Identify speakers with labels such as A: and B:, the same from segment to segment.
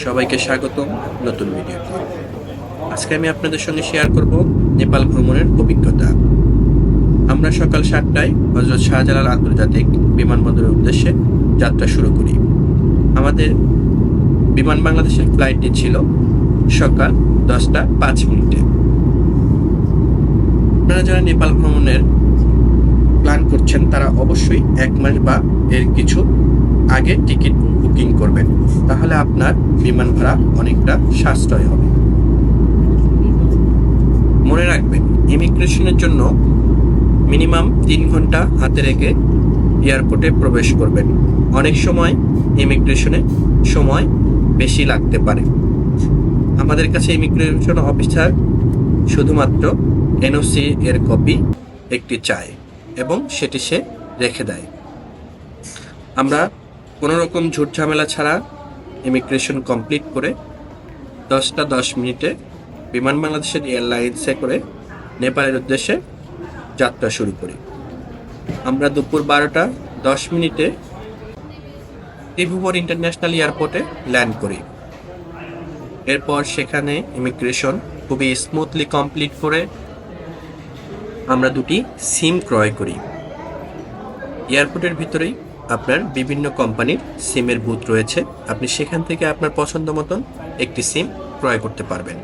A: সবাইকে স্বাগতম নতুন ভিডিওতে। আজকে আমি আপনাদের সঙ্গে শেয়ার করব নেপাল ভ্রমণের অভিজ্ঞতা। আমরা সকাল 7টায় হযরত শাহজালাল আন্তর্জাতিক বিমানবন্দরের উদ্দেশ্যে যাত্রা শুরু করি। আমাদের বিমান বাংলাদেশের ফ্লাইটটি ছিল সকাল 10টা 5 মিনিটে। আপনারা যারা নেপাল ভ্রমণের প্ল্যান করছেন তারা অবশ্যই 1 মাস বা এর কিছু আগে টিকিট বুকিং করবেন, তাহলে আপনার বিমান ভাড়া অনেকটা সাশ্রয় হবে। মনে রাখবেন, ইমিগ্রেশনের জন্য মিনিমাম 3 ঘন্টা হাতে রেখে এয়ারপোর্টে প্রবেশ করবেন। অনেক সময় ইমিগ্রেশনে সময় বেশি লাগতে পারে। আমাদের কাছে ইমিগ্রেশন অফিসার শুধুমাত্র এনওসি এর কপি একটি চায় এবং সেটি সে রেখে দেয়। আমরা কোনো রকম ঝুট ঝামেলা ছাড়া ইমিগ্রেশন কমপ্লিট করে 10টা 10 মিনিটে বিমান বাংলাদেশের এয়ারলাইন্সে করে নেপালের উদ্দেশ্যে যাত্রা শুরু করি। আমরা দুপুর 12টা 10 মিনিটে ত্রিভুবন ইন্টারন্যাশনাল এয়ারপোর্টে ল্যান্ড করি। এরপর সেখানে ইমিগ্রেশন খুবই স্মুথলি কমপ্লিট করে আমরা দুটি সিম ক্রয় করি। এয়ারপোর্টের ভিতরেই আপনার বিভিন্ন কোম্পানির সিমের বুথ রয়েছে, আপনি সেখান থেকে আপনার পছন্দ মতন একটি সিম ক্রয় করতে পারবেন।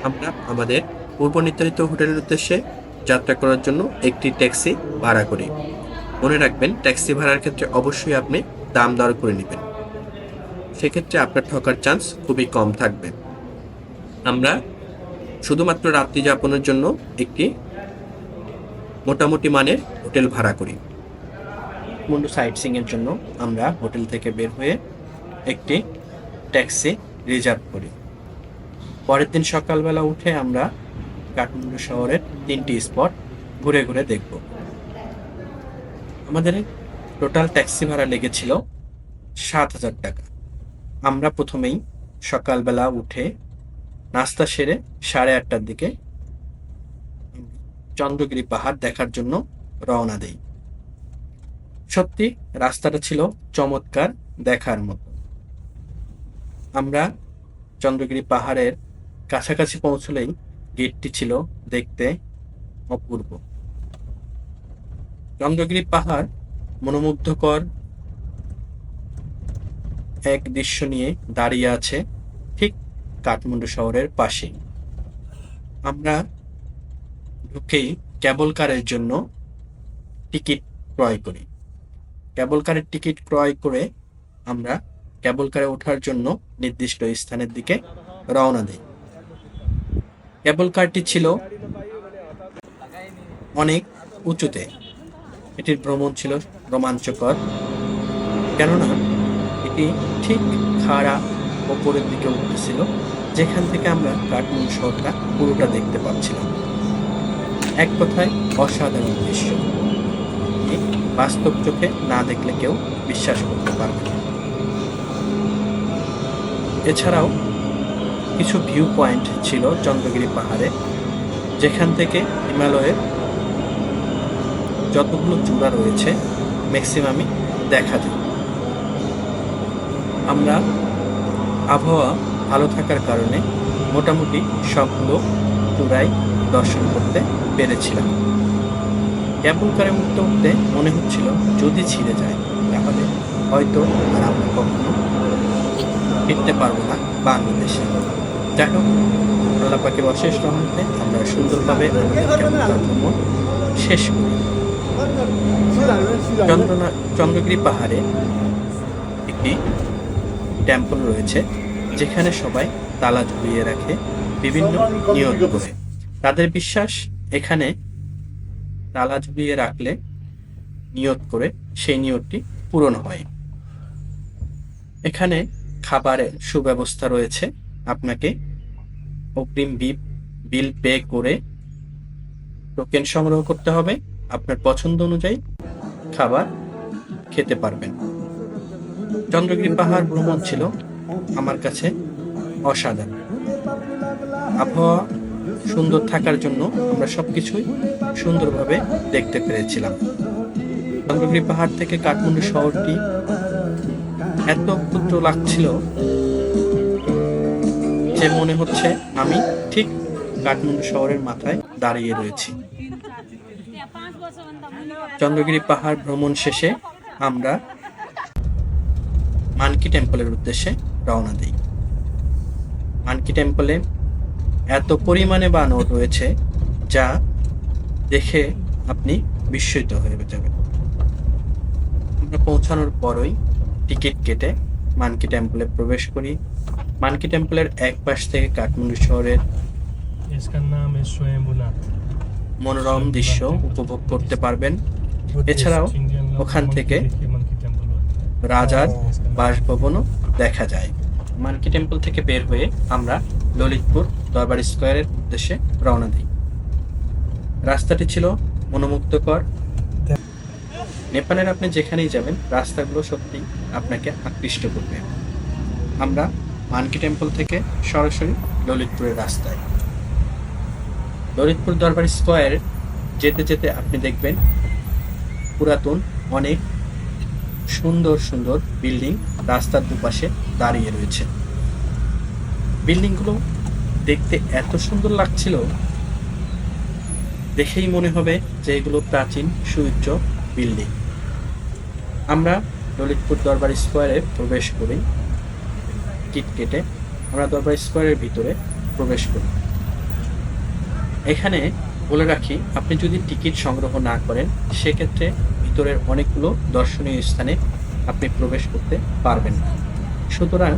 A: আমরা আমাদের পূর্ব নির্ধারিত হোটেলের উদ্দেশ্যে যাত্রা করার জন্য একটি ট্যাক্সি ভাড়া করি। মনে রাখবেন, ট্যাক্সি ভাড়ার ক্ষেত্রে অবশ্যই আপনি দাম দর করে নেবেন, সেক্ষেত্রে আপনার ঠকার চান্স খুবই কম থাকবে। আমরা শুধুমাত্র রাত্রি যাপনের জন্য একটি মোটামুটি মানের হোটেল ভাড়া করি। কাঠমান্ডু সাইট সিইং এর জন্য আমরা হোটেল থেকে বের হয়ে একটি ট্যাক্সি রিজার্ভ করি। পরের দিন সকালবেলা উঠে আমরা কাঠমান্ডু শহরের 3টি স্পট ঘুরে ঘুরে দেখব। আমাদের টোটাল ট্যাক্সি ভাড়া লেগেছিল 7,000 টাকা। আমরা প্রথমেই সকালবেলা উঠে নাস্তা সেরে 8:30টার দিকে চন্দ্রগিরি পাহাড় দেখার জন্য রওনা দেই। সত্যি রাস্তাটা ছিল চমৎকার, দেখার মতো। আমরা চন্দ্রগিরি পাহাড়ের কাছাকাছি পৌঁছলেই গেটটি ছিল দেখতে অপূর্ব। চন্দ্রগিরি পাহাড় মনোমুগ্ধকর এক দৃশ্য নিয়ে দাঁড়িয়ে আছে ঠিক কাঠমান্ডু শহরের পাশে। আমরা ঢুকেই কেবল কারের জন্য টিকিট ক্রয় করি। কেবল কারের টিকিট ক্রয় করে আমরা কেবল কারে ওঠার জন্য নির্দিষ্ট স্থানের দিকে রওনা দিই। কেবল কারটি ছিল অনেক উঁচুতে। এটির ভ্রমণ ছিল রোমাঞ্চকর, কেননা এটি ঠিক খাড়া ওপরের দিকে উঠতেছিল, যেখান থেকে আমরা কাঠমান্ডু শহরটা পুরোটা দেখতে পাচ্ছিলাম। এক কথায় অসাধারণ দৃশ্য, বাস্তব চোখে না দেখলে কেউ বিশ্বাস করতে পারবে না। এছাড়াও কিছু ভিউ পয়েন্ট ছিল চন্দ্রগিরি পাহাড়ে, যেখান থেকে হিমালয়ের যতগুলো চূড়া রয়েছে ম্যাক্সিমামই দেখা যায়। আমরা আবহাওয়া ভালো থাকার কারণে মোটামুটি সবগুলো চূড়াই দর্শন করতে পেরেছিলাম। কেবল কারে উঠতে উঠতে মনে হচ্ছিল যদি ছিঁড়ে যায় তাহলে হয়তো আর আমরা কখনো ফিরতে পারবো না বাংলাদেশে। যাই হোক, আল্লাহ পাকের অশেষ রহমতে আমরা সুন্দরভাবে ভ্রমণ শেষ করি। চন্দ্রগিরি পাহাড়ে একটি টেম্পল রয়েছে, যেখানে সবাই তালা ঝুলিয়ে রাখে বিভিন্ন নিয়ত করে। তাদের বিশ্বাস, এখানে তালা ঝুলিয়ে রাখলে নিয়ত করে সেই নিয়তটি পূরণ হয়। এখানে খাবারের সুব্যবস্থা রয়েছে, আপনাকে অগ্রিম বিল পে করে টোকেন সংগ্রহ করতে হবে, আপনার পছন্দ অনুযায়ী খাবার খেতে পারবেন। চন্দ্রগিরি পাহাড় ভ্রমণ ছিল আমার কাছে অসাধারণ। আবহাওয়া সুন্দর থাকার জন্য আমরা সবকিছুই সুন্দরভাবে দেখতে পেরেছিলাম। চন্দ্রগিরি পাহাড় থেকে কাঠমান্ডু শহরটি এত ক্ষুদ্র লাগছিল কাছে মনে হচ্ছে আমি ঠিক কাঠমান্ডু শহরের মাথায় দাঁড়িয়ে রয়েছি। চন্দ্রগিরি পাহাড় ভ্রমণ শেষে আমরা মানকি টেম্পলের উদ্দেশ্যে রওনা দিই। মানকি টেম্পলে এত পরিমাণে বানর রয়েছে যা দেখে আপনি বিস্মিত হয়ে যাবেন। আমরা পৌঁছানোর পরই টিকিট কেটে মানকি টেম্পলে প্রবেশ করি। মানকি টেম্পলের এক পাশ থেকে কাঠমান্ডু শহরের মনোরম দৃশ্য উপভোগ করতে পারবেন। এছাড়াও ওখান থেকে রাজার বাসভবনও দেখা যায়। মানকি টেম্পল থেকে বের হয়ে আমরা ললিতপুর দরবার স্কয়ারের উদ্দেশ্যে রওনা দিই। রাস্তাটি ছিল মনোমুগ্ধকর। নেপালের আপনি যেখানেই যাবেন রাস্তাগুলো সত্যি আপনাকে আকৃষ্ট করবে। আমরা মানকি টেম্পল থেকে সরাসরি ললিতপুরের রাস্তায়। ললিতপুর দরবার স্কয়ার যেতে যেতে আপনি দেখবেন পুরাতন অনেক সুন্দর সুন্দর বিল্ডিং রাস্তার দুপাশে দাঁড়িয়ে রয়েছে। বিল্ডিংগুলো দেখতে এত সুন্দর লাগছিল, দেখেই মনে হবে যে এগুলো প্রাচীন সুউচ্চ বিল্ডিং। আমরা ললিতপুর দরবার স্কয়ারে প্রবেশ করি। টিকিট কেটে আমরা দরবার স্কয়ারের ভিতরে প্রবেশ করি। এখানে বলে রাখি, আপনি যদি টিকিট সংগ্রহ না করেন সেক্ষেত্রে ভিতরের অনেকগুলো দর্শনীয় স্থানে আপনি প্রবেশ করতে পারবেন না। সুতরাং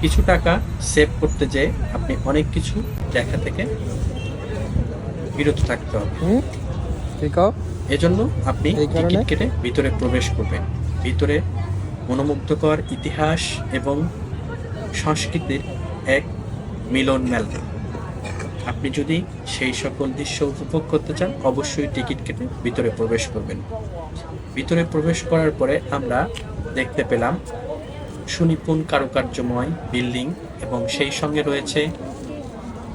A: কিছু টাকা সেভ করতে যেয়ে আপনি অনেক কিছু দেখা থেকে বিরত থাকতে হবে। এজন্য আপনি টিকিট কেটে ভিতরে প্রবেশ করবেন। ভিতরে মনোমুগ্ধকর ইতিহাস এবং সংস্কৃতির এক মিলন মেলা। আপনি যদি সেই সকল দৃশ্য উপভোগ করতে চান অবশ্যই টিকিট কেটে ভিতরে প্রবেশ করবেন। ভিতরে প্রবেশ করার পরে আমরা দেখতে পেলাম সুনিপুণ কারুকার্যময় বিল্ডিং এবং সেই সঙ্গে রয়েছে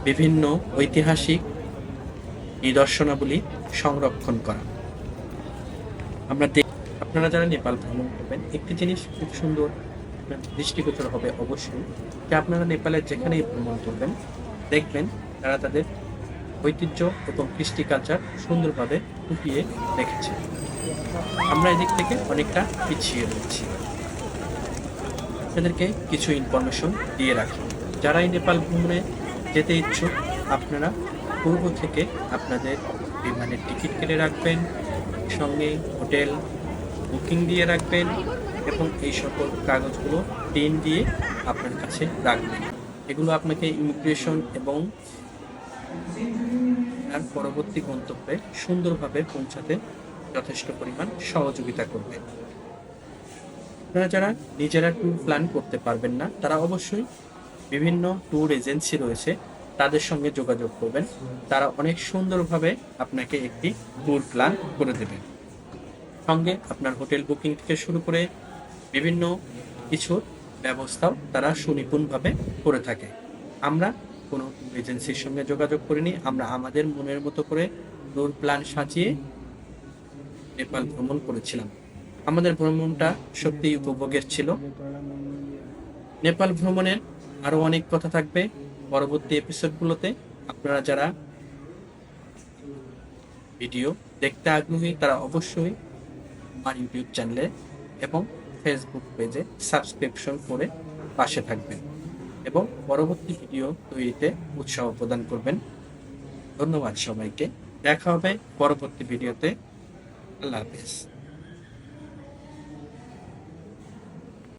A: বিভিন্ন ঐতিহাসিক নিদর্শনাবলী সংরক্ষণ করা। আপনারা যারা নেপাল ভ্রমণ করবেন একটি জিনিস খুব সুন্দর দৃষ্টিগোচর হবে অবশ্যই, যে আপনারা নেপালের যেখানেই ভ্রমণ করবেন দেখবেন তারা তাদের ঐতিহ্য এবং কৃষ্টি কালচার সুন্দরভাবে ফুটিয়ে রেখেছে। আমরা এদিক থেকে অনেকটা পিছিয়ে রয়েছি। আপনাদেরকে কিছু ইনফরমেশন দিয়ে রাখি, যারা এই নেপাল ভ্রমণে যেতে ইচ্ছুক আপনারা পূর্ব থেকে আপনাদের বিমানের টিকিট কেটে রাখবেন, সঙ্গে হোটেল বুকিং দিয়ে রাখবেন এবং এই সকল কাগজগুলো পেন দিয়ে আপনার কাছে রাখবেন। এগুলো আপনাকে ইমিগ্রেশন এবং তার পরবর্তী গন্তব্যে সুন্দরভাবে পৌঁছাতে যথেষ্ট পরিমাণ সহযোগিতা করবে। আপনারা যারা নিজেরা ট্যুর প্ল্যান করতে পারবেন না তারা অবশ্যই বিভিন্ন ট্যুর এজেন্সি রয়েছে তাদের সঙ্গে যোগাযোগ করবেন। তারা অনেক সুন্দরভাবে আপনাকে একটি ট্যুর প্ল্যান করে দেবেন। সঙ্গে আপনার হোটেল বুকিং থেকে শুরু করে বিভিন্ন কিছুর ব্যবস্থাও তারা সুনিপুণভাবে করে থাকে। আমরা কোনো এজেন্সির সঙ্গে যোগাযোগ করিনি, আমরা আমাদের মনের মতো করে ট্যুর প্ল্যান সাজিয়ে নেপাল ভ্রমণ করেছিলাম। আমাদের ভ্রমণটা সত্যিই উপভোগের ছিল। নেপাল ভ্রমণের আরো অনেক কথা থাকবে পরবর্তী এপিসোডগুলোতে। আপনারা যারা ভিডিও দেখতে আগ্রহী তারা অবশ্যই আমার ইউটিউব চ্যানেলে এবং ফেসবুক পেজে সাবস্ক্রিপশন করে পাশে থাকবেন এবং পরবর্তী ভিডিও তৈরিতে উৎসাহ প্রদান করবেন। ধন্যবাদ সবাইকে। দেখা হবে পরবর্তী ভিডিওতে। আল্লাহ হাফেজ।